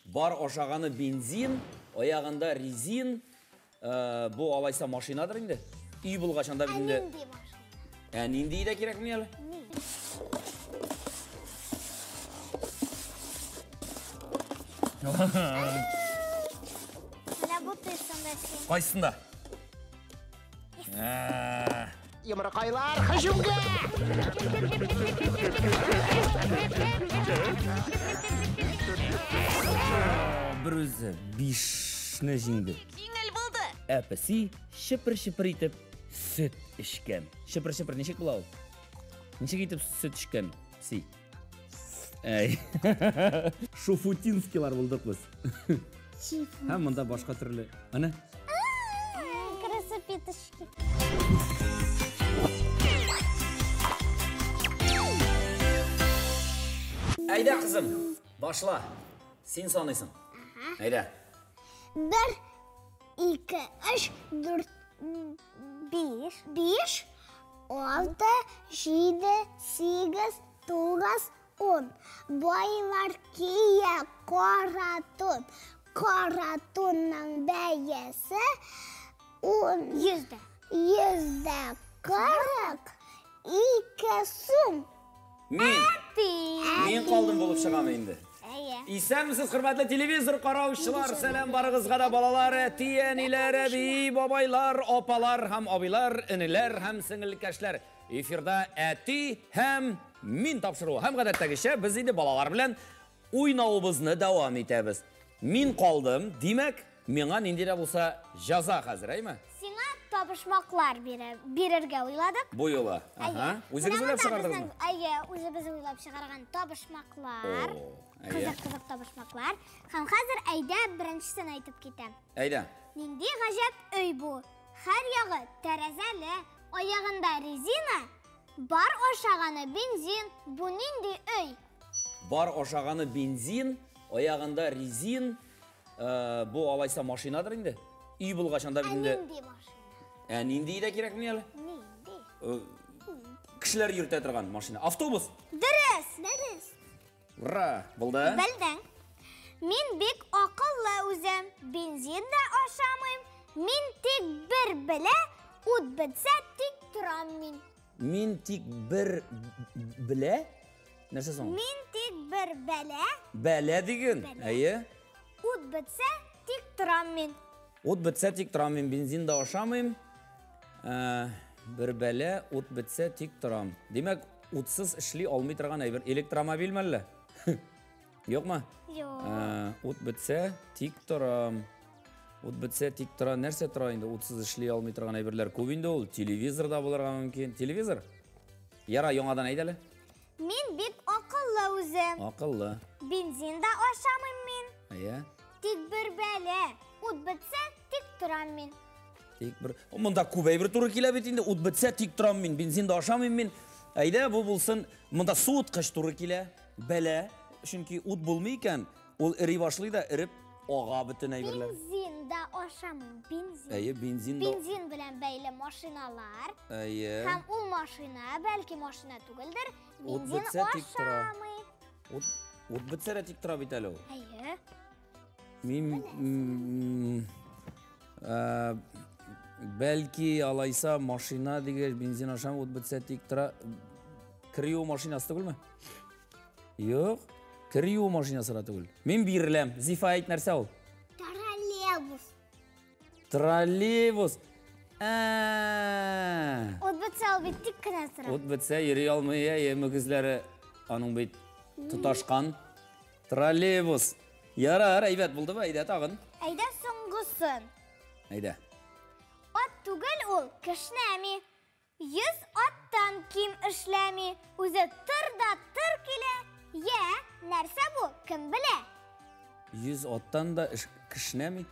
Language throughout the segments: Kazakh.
Бар ошағаны бензин, аяғында резин. Бұл алайса машинадыр енді. Үй бұл қашанда бізде. Нинди машина. Нинди де керек ме әлі? Работайсың да сен. Қайсында? Yumrukaylar hücumga! Bir өзі бишні жеңді. Жеңіл болды. Әпісі шыпыр-шыпыр етіп сүт ішкен. Шыпыр-шыпыр нешек бұл ау? Нешек етіп сүт ішкен? Пси. Әй. Шуфутинскилар болдық біз. Мұнда башқа түрлі. Ана? Красопеточки. Әйда қызым, башла. Сен санайсың. Әйда. 1, 2, 3, 4, 5, 6, 7, 8, 9, 10. Boylar kiye koratun. Koratunның бәйесі 100'de 42 сум. Мен қалдым болып шығам енді. Исәнмісіз, құрметті телевизор қараушылар, сәлем барығызға да балалар, әтиәнилер, әби, бабайлар, опалар, һәм абилар, інілер, һәм сіңілкәшлер. Эфирда әти һәм мен тапшыру. Һәм ғадаттагыша біз енді балалар білән ойнауымызны дәвам етәбіз. Мен қалдым, демек, меңа нендері болса жаза қазір, әйме? Сиңа табышмақлар берерге ойладық. Бұл yola. Өзіңіз ойлап шығардыңыз мы? Өзіміз ойлап шығарған табышмақлар. Қызық табышмақлар. Һәм қазір әйдә біріншісін айтып кетем. Әйдә. Нинди ғажап өй бұл. Һәр яғы тәрәзәлі, аяғында резина, бар ошағаны бензин, бұл нинди өй? Бар ошағаны бензин, аяғында резин, бұл алайса машинадыр енді. Үй бұл қашанда бізде. Нинди машина. Нинди де керек ме әлі? Нинди. Кішілер үйірте тұрған машина. Автобус. Дұрыс. Ура, болды? Білдің. Мен бек ақыллы өзім, бензин да ашамайым. Мен тек бір біле, от бітсе тек тұрам мен. Мен тек бір біле? Нәрсе соң? Мен тек бір біле. Бәле деген? Әйе? От бітсе тек тұрам мен. От бітсе тек тұрам мен, бензин да ашамайым. Бір бәле, от бітсе тек тұрам. Демек, отсыз ішлей алмай тұрған әйбір электромобиль мәлі? Yok mu? Yok. От бітсе тек тұрам. От бітсе тек тұрам. Нәрсе тұра енді? Отсыз ішлей алмай тұрған әйбірлер көп енді ол. Телевизор да боларға мүмкін. Телевизор? Яра, yoңадан әйдәлі? Мен бек ақыллы өзім. Ақыллы. Бензин да ашамайым мен. Әйе? Тек бір бәле. От бітсе тек тұрам мен. Тек бір... Мұнда көбәй бір тұры келе бетінде. От бітсе тек тұрам мен. Бензин да ашамайым мен. Әйді, бұл болсын. Мұнда су отқыш тұры келе. Бәле. Çünkü ut bulmayken ol iri başlıydı irip ağa bütün ayberler. Benzin de aşamın benzin. Benzin de. Benzin bilen beyle maşinalar. Hem o maşina belki maşina tügüldür. Benzin aşamı. Ut bitse de tik tura biteli o. Belki alaysa maşina diye benzin aşamı ut bitse tik tura. Kriyo maşinası tügül mü? Yok. Kriyo maşinası da tügül. Min birilem. Zifa ait nerse ol? Trolleybus. Trolleybus. Ot bitse al bittik kınasıra. Ot bitse yeri almaya yemi kızları anın bit tutaşkan. Trolleybus. Yarar, aybat buldu mu? Ayda tağın. Ayda sungusun. Ayda. Ot tügül ol kışnami. 100 attan kim işlemi. Uzi tırda tır kile. Ya, nerse bu? Kim bile? 100 attan da kışnami.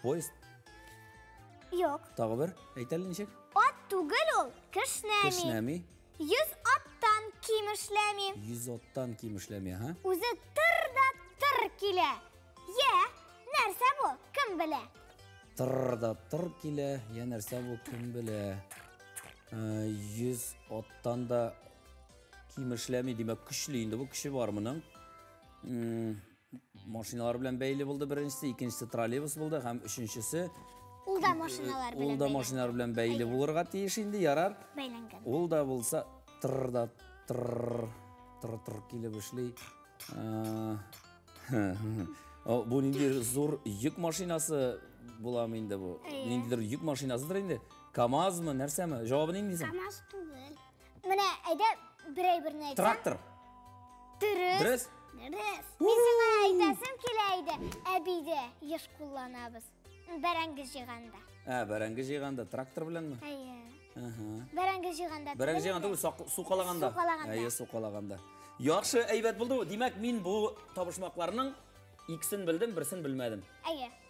Poyst. Yok. Tağı bir. Aytalın nişek? At tügül ol kışnami. Kışnami. 100 attan kim işlemi. 100 attan kim işlemi, ha? Uzi tırda tır kile. Ya, nerse bu? Kim bile? Tırda tır kile. Ya nerse bu? Kim bile? 100 attan da kim işlemi demek küşlüğünde bu kişi var mının? Машиналар белән бәйле булды беренчесе, икенчесе троллейбус булды һәм өченчесе Ул да машиналар белән. ул да машиналар белән бәйле булырга тиеш инде, ярар. Бәйләнгән. Ул да булса тыр килеп эшли. Бу нинди зур йөк машинасы буламы инде бу? Ниндидер йөк машинасыдыр инде. КамАЗмы, нәрсәме? Җавабын инде дисәң. КамАЗ түгел. Менә әйдә берәй-берне әйтсәң. Трактор. Дөрес. Дөрес. Мин сиңа әйтәсем килә иде. Әбиде еш кулланабыз. Бәрәңге җыйганда. Бәрәңге җыйганда трактор беләнме? Бәрәңге җыйганда. Бәрәңге җыйганда су калаганда. Су калаганда. Яхшы, әйбәт булды. Димәк, мин бу табышмакларның икесен белдем, берсен белмәдем.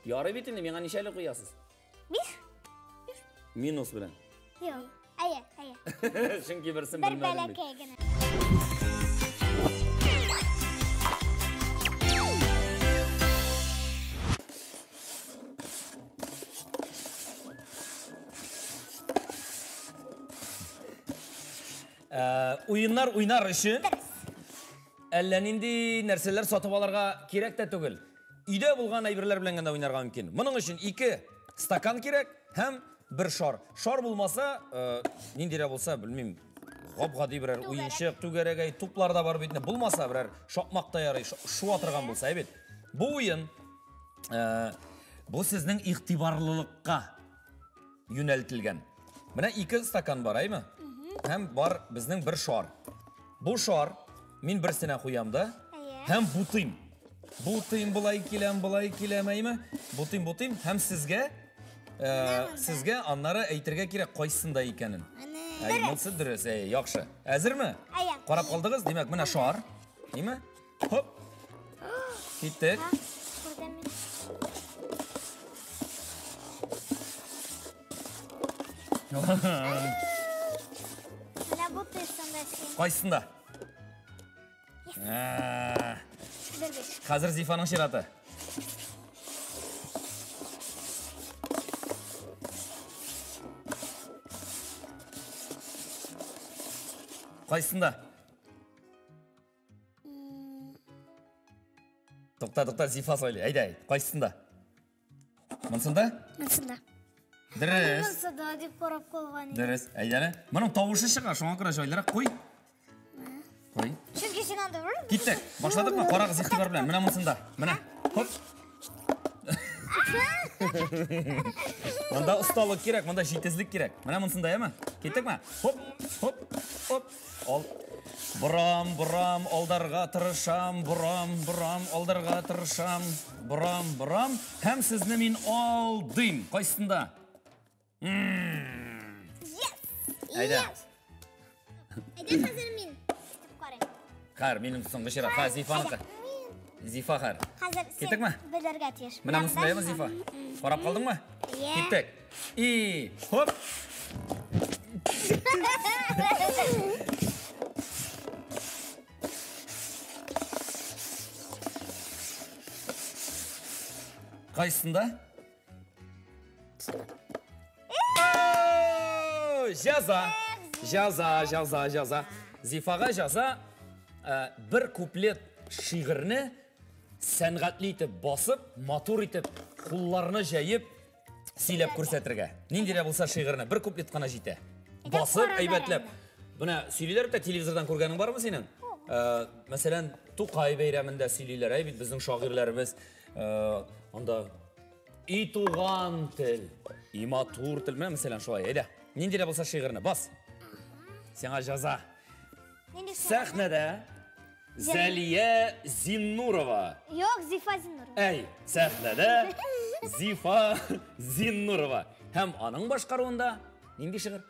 Ярый бит инде, миңа ничәле куясыз? 5. Минус белән. Юк. Чөнки берсен Бер белмәдем бит. бәләкәй генә. Уеннар уйнар өчен әллә нинди нәрсәләр сатып алырга кирәк тә түгел. Өйдә булган әйберләр белән генә уйнарга мөмкин. Моның өчен 2 стакан кирәк һәм 1 шар. Шар булмаса, ниндирә булса, белмим, гап-гади берәр уенчык, түгәрәгәй, туплар да бар бит. Булмаса, берәр шакмакта ярый, шу атырган булса, әйбит. Бу уен бу сезнең игътибарлылыкка юнәлтелгән. Менә 2 стакан бар, әйме? Һәм бар безнең 1 шар. Бу шар мин берсенә куям да, һәм бутыйм. Бутыйм булай киләм, әйме? Бутыйм һәм сезгә аннары әйтергә кирәк кайсында икәнен. Монысы дөрес, яхшы. Әзерме? Карап калдыгыз, димәк, менә шар, әйме? Хоп. Киттек. Кайсында? Хәзер Зифаның чираты. Кайсында? Тукта, Зифа сөйле. Әйдә, кайсында? Монсында? Монсында. Дөрес. Монсында дип карап калган. Дөрес. Әйдәне. Моның тавышы чыга, шуңа күрә җайлырак куй. Куй. Чөнки син анда бер. Киттек. Башладыкмы? Карагыз игътибар белән. Менә монсында. Менә. Хоп. Монда усталык кирәк, монда җитезлек кирәк. Менә монсында, яме? Киттекме? Хоп. Ал. Бурам, алдарга тырышам, бурам, алдарга тырышам, бурам. Һәм сезне мин алдым. Кайсында? Әйдә. Әйдә хәзер мин. Хәр, минем соңгы чират. Зифаныкы. Зифа хәр. Хәзер Киттекме? Белергә тиеш. Менә монсында, яме, Зифа? Карап калдыңмы? Киттек. И, хоп. Кайсында? Жаза. Зифага жаза бер куплет шигырьне сәнгатьле итеп басып, матур итеп, кулларны җәеп сөйләп күрсәтергә. Ниндирә булса шигырьне бер куплет кына җитә. Басып, әйбәтләп. Буны сөйлиләр бит, телевизордан күргәнең бармы синең? Мәсәлән, Тукай бәйрәмендә сөйлиләр, бит безнең шагыйрьләребез. Анда и туган тел, и матур тел, мәсәлән, шулай. Әйдә. Ниндирә булса шигырьне бас. Сиңа жаза. Сәхнәдә Зәлия Зиннурова. Юк, Зифа Зиннурова. Әй, сәхнәдә Зифа Зиннурова. Һәм аның башкаруында нинди шигырь?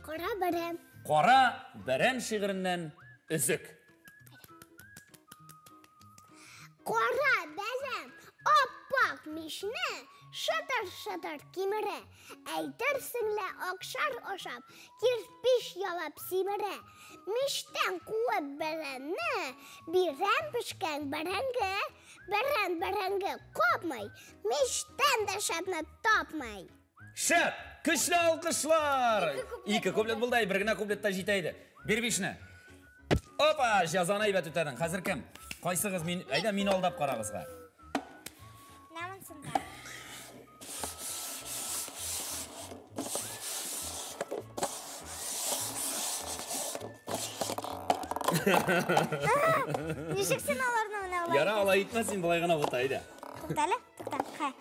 Кара бәрән. Кара бәрән шигыреннән өзек. Кара бәрән, оппак мишне, шатар кимерә. Әйтерсеңле акшар ашап, кирпич ялап симерә. Миштән куып бәрәнне, бирәм пешкән бәрәнгә, бәрәнгә капмай, миштән дә шәпне тапмай. Шәп, көчле алкышлар. 2 куплет булды, бер генә куплетта җитә иде. Бер бишне. Опа, жазаны әйбәт үтәдең. Хәзер кем? Қайсығыз мен, айда мен алдап қарағызға. Намынсында. Нешік сен аларына мына олай? Яра алай етмә сен бұлай ғана бұта, айда. Тоқталы, қай.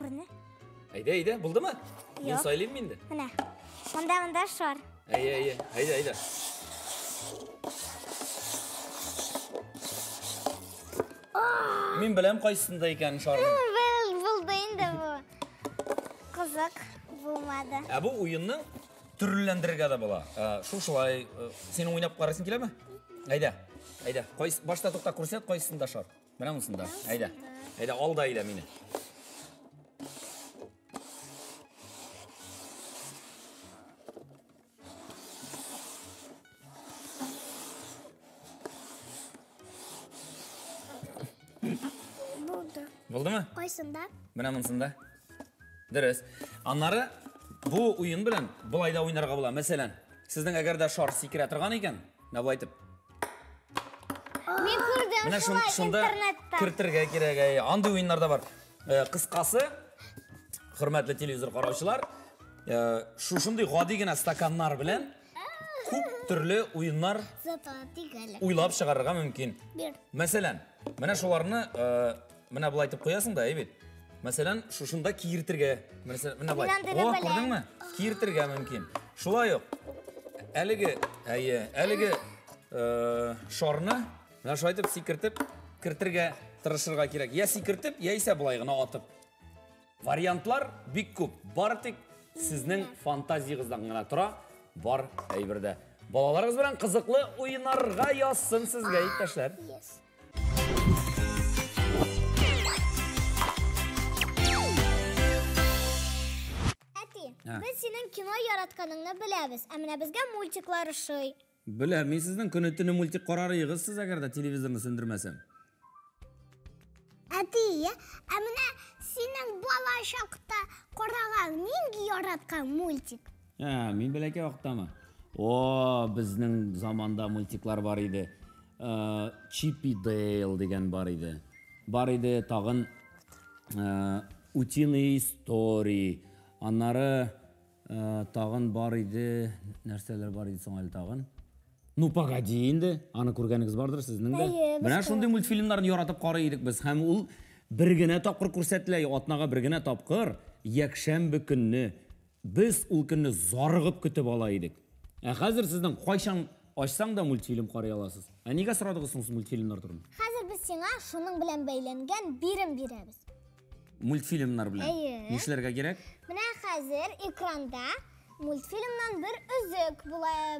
Көріне? Айда, бұлды ма? Мен сайлайым менді. Мына, мұнда шор. Айда. Мен білем қайсында екен шарын. Бұлды енді бұл. Қызық болмады. Бұл ойынның түрлілендірге де бола. Шушылай, сенің ойнап қарасын келе ме? Айда. Башта тоқта көрсет, қайсында шар. Мына мұсында. Айда, алда айда мені. Болды ма? Қойсында? Мына мұнсында. Дұрыс. Аннары бұл ойын білін, бұл айда ойнарға бола. Мәселен, сіздің әгерде шар секіре тұрған екен, не бұл айтып? Мен көрдім шулай интернетті. Кіртірге керек, андай ойынларда бар. Қысқасы, құрметлі телевизор қараушылар, шушындай ғадигіне стаканнар білін, көп түрлі ойынлар ойлап шығарырға мүмкін. Мәселен, мына шуларыны мына бұл айтып қоясың да, ебет. Мәселен, шушында киіртірге. Мына бұл айтып. Көрдің ме? Киіртірге мүмкін. Шулай оқ. Әлігі шарыны, мына шу айтып, секіртіп, кіртірге тұрышырға керек. Я секіртіп, я исе бұлайғына атып. Вариантлар бик көп. Бар тек сіздің фантазиғыздан ғана тұра, бар әйбірді. Балаларыңыз бірін қызықлы ойынарға ясын сізге иттәшлер. Біз сенің кино яратқаныңны біләбіз, әміне бізге мультиклар ұшый. Біләм, мен сіздің күні-түні мультик қарары еғізсіз әгерді телевизорны сөндірмәсем. Әміне сенің бала шақта қараған менге яратқан мультик. Мен біләке вақытта ма? Біздің заманда мультиклар бар еді. Чип и Дейл деген бар еді. Бар еді тағын Утиные истории. Аннары тағын бар еді, нәрселер бар еді соң әлі тағын. Ну, погоди енді, аны көргеніңіз бардыр сіздің де. Мына шондай мультфильмдарын яратып қарай едік біз. Һәм ол біргіне тапқыр көрсетілей, атнаға біргіне тапқыр, якшәмбі күнні. Біз ол күнні зарығып күтіп ала едік. Қазір сіздің қайшан ашсаң да мультфильм қарай аласыз. Неге сұрадығысыңыз мультфильмдер тұрын? Қазір біз сеңа шының білен бейленген бірін береміз. Мультфильмнар білен. Нешілерге керек? Мына қазір экранда мультфильмнан бір үзік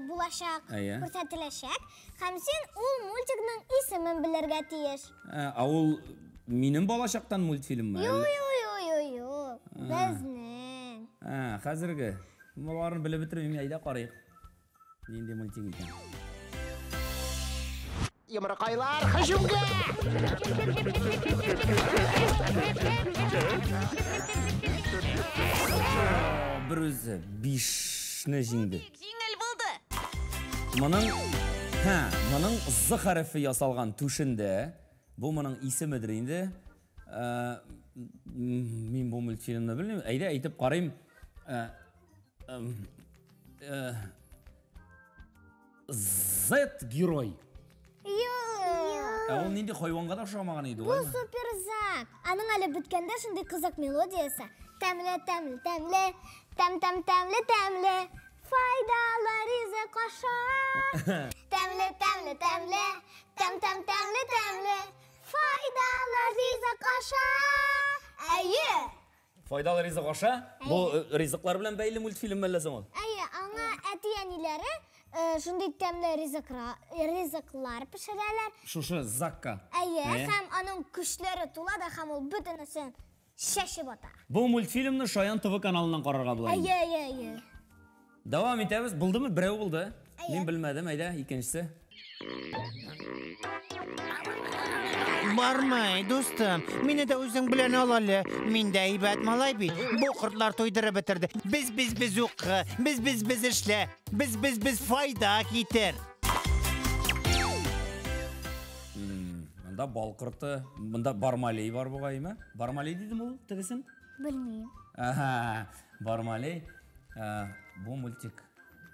болашақ көрсетілешек. Һәм сен ол мультикның исемін білерге тиеш. Ол менің болашақтан мультфильм ме? Йо. Біздің. Қазіргі. Бұларын біліп бітірмеймін, айда қарайық. Ненде мультик екен. Yumurkaylar hücumga! Bir өзі бишні жеңді. Жеңіл болды. Мұның зы харфі ясалған түшінде, бұл мұның исімідір енді. Мен бұл мультфильмді білмеймін. Әйде айтып қарайым. Z-герой. Ол ненде хайуанға да ұшамаған еді. Бұл суперзак. Аның әлі біткенде шындай қызық мелодиясы. Тәмлі, тәмлі, файдалы ризық аша. Тәмлі, тәмлі, файдалы ризық аша. Әйе. Файдалы ризық аша? Бұл ризықлар білен бәйлі мультфильм мәлі ол? Әйе, аңа әті-әнилері шындай тәмлі ризықлар пішірәлер. Шушы закка. Әйе, һәм аның күшлері тулады, һәм ол бүтінісін шешіп отар. Бұл мультфильмні Шаян ТВ каналынан қарарға бұлайын. Әйе. Давам етеміз. Бұлды ма? Біреу бұлды. Мен білмәдім, әйді, екіншісі. Бармай, достым. Мені де өзің білен алалы. Мен де айбат малай бит. Бұл құртлар тойдыры бітірді. Біз ұқы. Біз ішлі. Біз файда кетер. Мында балқырты, мында бармалей бар бугайма. Бармалей дидим ул, тегесин? Білмеймін. Аха, бармалей. Бу мультик.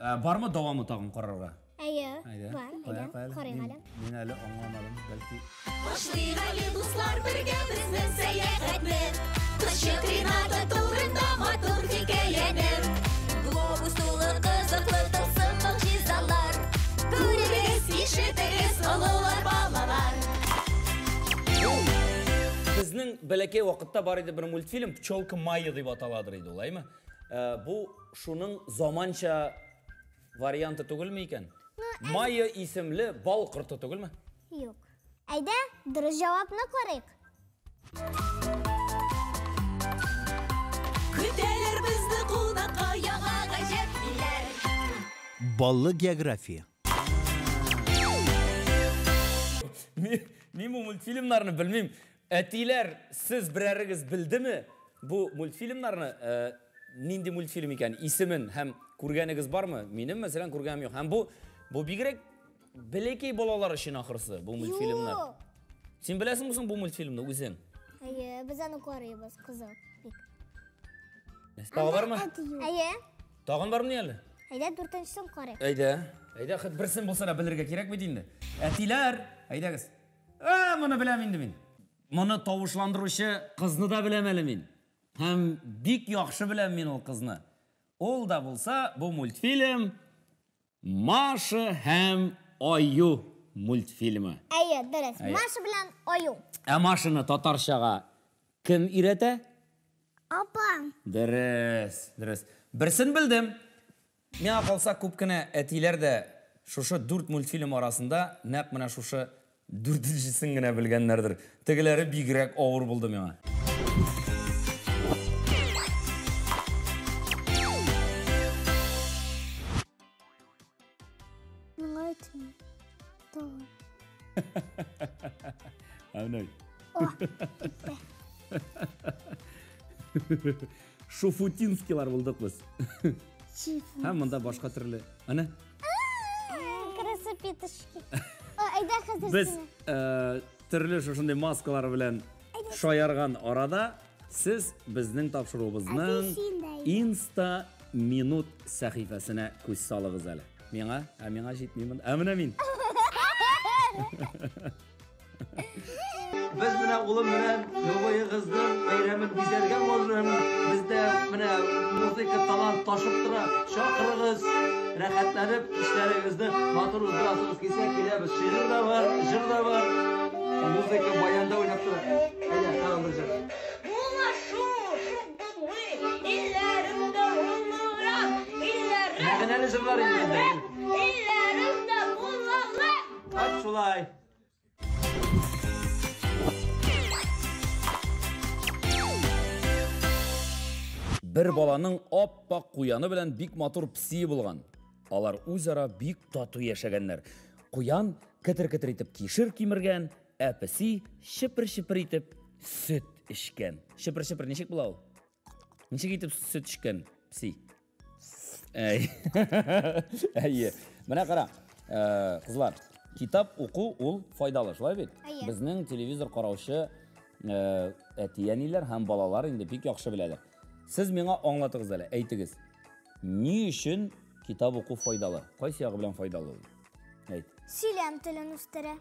Бармы давамы тагын карарга? Әйе, Айда. бар. Әйдә, карыйм әле. Мин әле аңламадым, бәлки. Башлыйк әле дуслар бергә безнең сәяхәтне. Кышчык Рената турында матур хикәяне. Глобус тулы кызыклы тылсым могҗизалар. Күрегез, ишетегез, олылар, балалар. Безнең бәләкәй вакытта бар иде бер мультфильм Пчелка Майя дип аталадыр иде, улаймы? Бу шуның заманча варианты түгелме икән? Майя исемле бал корты түгелме? Юк. Әйдә, дөрес җавапны карыйк. Көтәләр безне кунакка яңа гаҗәп илләр. Баллы география. Мин бу мультфильмнарны белмим. Әтиләр, сез берәрегез белдеме? Бу мультфильмнарны нинди мультфильм икән? Исемен һәм күргәнегез бармы? Минем мәсәлән күргәнем юк. Һәм бу бигрәк бәләкәй балалар өчен ахырсы бу мультфильмнар. Юк. Син беләсеңме соң бу мультфильмны үзең? Әйе, без аны карыйбыз, кызык. Бик. Тагы бармы? Әйе. Тагын бармы әле? Әйдә, 4-нчесен карыйк. Әйдә, хәт берсен булса да белергә кирәк бит инде. Әтиләр, әйдәгез. Моны беләм инде мин. Моны тавышландыручы кызны да беләм әле мин. Һәм бик яхшы беләм мин ул кызны. Ул да булса, бу мультфильм Маша һәм Аю мультфильмы. Әйе, дөрес. Маша белән Аю. Машаны татарчага кем өйрәтә? Апам. Дөрес. Берсен белдем. Миңа калса күп кенә әтиләр дә шушы 4 мультфильм арасында нәкъ менә шушы 4-нчесен генә белгәннәрдер. Тегеләре бигрәк авыр булды миңа. Миңа әйтми. Тагын. Авнай. О, Шуфутинскилар булдык без. чиф. Һәм монда башка төрле. Ана. Красопетушки. Әйдә, хәзер Без сине. төрле шушындай маскалар белән шаярган арада сез безнең тапшыруыбызның Insta Minut сәхифәсенә күз салыгыз әле. Миңа җитмим. Менә мин. Biz менә улым белән новый кызның бәйрәмен бизәргә можем. Бездә менә музыка талант ташып тора. Чакырыгыз, рәхәтләнеп эшләрегезне матур уздырасыгыз килсә киләбез. Шигырь да бар, җыр да бар. Музыка баянда уйнап тора. Әйдә, тагын бер җыр. Мәгънәле җырлар инде. Ат шулай. Бер баланың аппак куяны белән бик матур пси булган. Алар үзара бик тату яшәгәннәр. Куян китер-китер итеп кишер кимергән, ә пси шипер-шипер итеп сөт эчкән. Шипер-шипер ничек була ул? Ничек итеп сөт эчкән пси? Әйе. Менә кара. Кызлар, китап уку ул файдалы, шулай бит? Безнең телевизор караучы әтияниләр һәм балалар инде бик яхшы беләләр. Сез миңа аңлатыгыз әле, әйтегез. Ни өчен китап уку файдалы? Кайсы ягы белән файдалы ул? Әйт. Сөйләм телен үстерә.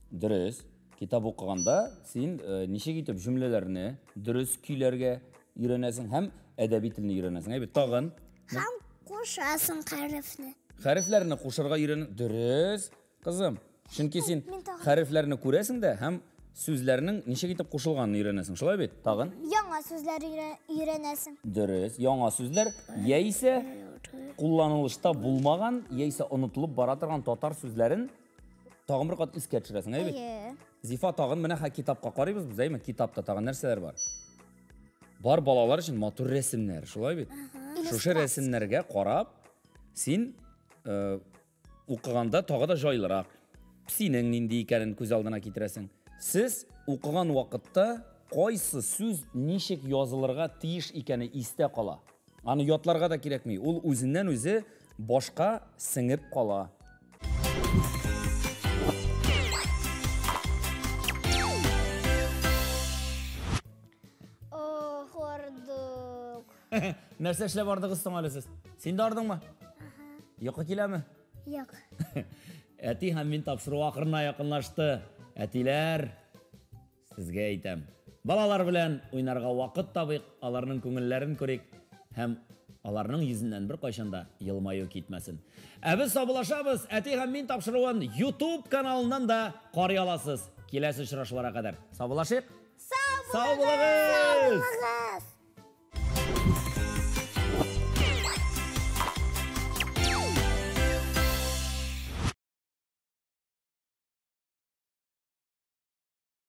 Дөрес. Китап укыганда син ничек итеп җөмләләрне дөрес көйләргә өйрәнәсең һәм әдәби телне өйрәнәсең. Әйбет, тагын. Һәм кушасың хәрефне. Хәрефләрне кушарга өйрән. Дөрес, кызым. Чөнки син хәрефләрне күрәсең дә һәм сүзләрнең ничек итеп кушылганын өйрәнәсең. Шулай бит? Тагын. Яңа сүзләр өйрәнәсең. Дөрес, яңа сүзләр яисә кулланылышта булмаган, яисә онытылып бара торган татар сүзләрен тагын бер кат искә төшерәсең, әйбит? Зифа, тагын менә китапка карыйбыз без, әйме? Китапта тагын нәрсәләр бар? Бар балалар өчен матур рәсемнәр, шулай бит? Шушы рәсемнәргә карап, син укыганда тагы да җайлырак, синең нинди икәнен күз алдына китерәсең. Сез укыган вакытта кайсы сүз ничек язылырга тиеш икәне истә кала. Аны ятларга да кирәкми. Ул үзеннән үзе башка сеңеп кала. Нәрсә эшләп бардыгыз соң әле сез? Син дә бардыңмы? Йокы киләме? Юк. Әти һәм мин тапшыру акырына якынлашты. Әтиләр, сезгә әйтәм. Балалар белән уйнарга вакыт табыйк, аларның күңелләрен күрик һәм аларның йөзеннән бер кайчанда елмаю китмәсен. Ә без саубулашабыз, әти һәм мин тапшыруын YouTube каналыннан да карый аласыз. Киләсе очрашуларга кадәр. Саубулашыйк. Сау булыгыз!